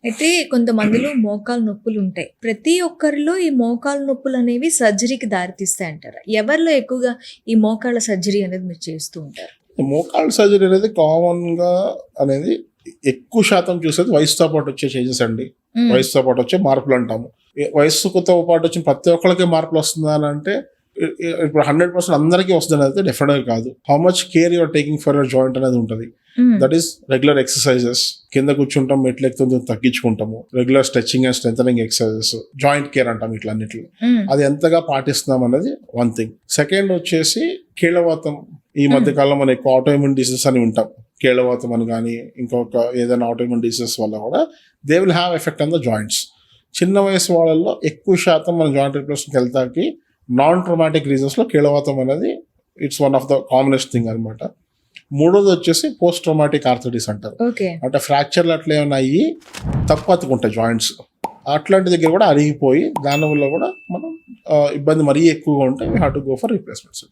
అయితే కొంతమందిలో మోకాలు నొప్పులుంటాయి. ప్రతి ఒక్కరిలో ఈ మోకాలు నొప్పులనేవి సర్జరీకి దారితీస్తాయి అంటారా? ఎవరిలో ఎక్కువగా ఈ మోకాళ్ళ సర్జరీ అనేది మీరు చేస్తూ ఉంటారు? మోకాళ్ళ సర్జరీ అనేది కామన్‌గా అనేది ఎక్కువ శాతం చూసేది వయసుతో పాటు వచ్చే చేంజెస్ అండి. హ్మ్. వయసుతో పాటు వచ్చే మార్పులంటాము. వయస్సుతో పాటు వచ్చిన ప్రతి ఒక్కళ్ళకి మార్పులు వస్తుందా అని అంటే ఇప్పుడు 100% అందరికీ వస్తుందని అయితే డెఫినెట్‌గా కాదు. How much care you are taking for your joint అనేది ఉంటది. Hmm. That is regular exercises. కింద కూర్చుంటాం, మెట్లు ఎక్కుతుందో తగ్గించుకుంటాము. Regular stretching and strengthening exercises. Joint care అంటాం ఇట్లన్నిటిని. హ్మ్. అది ఎంతగా పాటిస్తున్నాం అనేది వన్ థింగ్. సెకండ్ వచ్చేసి కీళ్ళవాతం. ఈ మధ్య కాలంలో మనం ఎక్కువ ఆటోఇమ్యూన్ డిసీజెస్ అని వింటాం. కీళ్ళవాతం అని కానీ ఇంకొక ఏదైనా ఆటోఇమ్యూన్ డిసీజెస్ వల్ల కూడా they will have effect on the joints. చిన్న వయసు వాళ్ళల్లో ఎక్కువ శాతం మన జాయింట్ రిప్లేస్మెంట్కి వెళ్తాకి నాన్ ట్రోమాటిక్ రీజన్స్లో కీళ్ళవాతం అనేది it's one of the commonest thing అనమాట. మూడోది వచ్చేసి పోస్ట్ ట్రోమాటిక్ ఆర్థరైటిస్ అంటారు. ఓకే. అంటే ఫ్రాక్చర్లు అట్లా ఏమైనా అయ్యి తప్పు అతుకుంటాయి జాయింట్స్. అట్లాంటి దగ్గర కూడా అరిగిపోయి దానివల్ల కూడా మనం ఇబ్బంది మరీ ఎక్కువగా ఉంటే we have to go for replacements.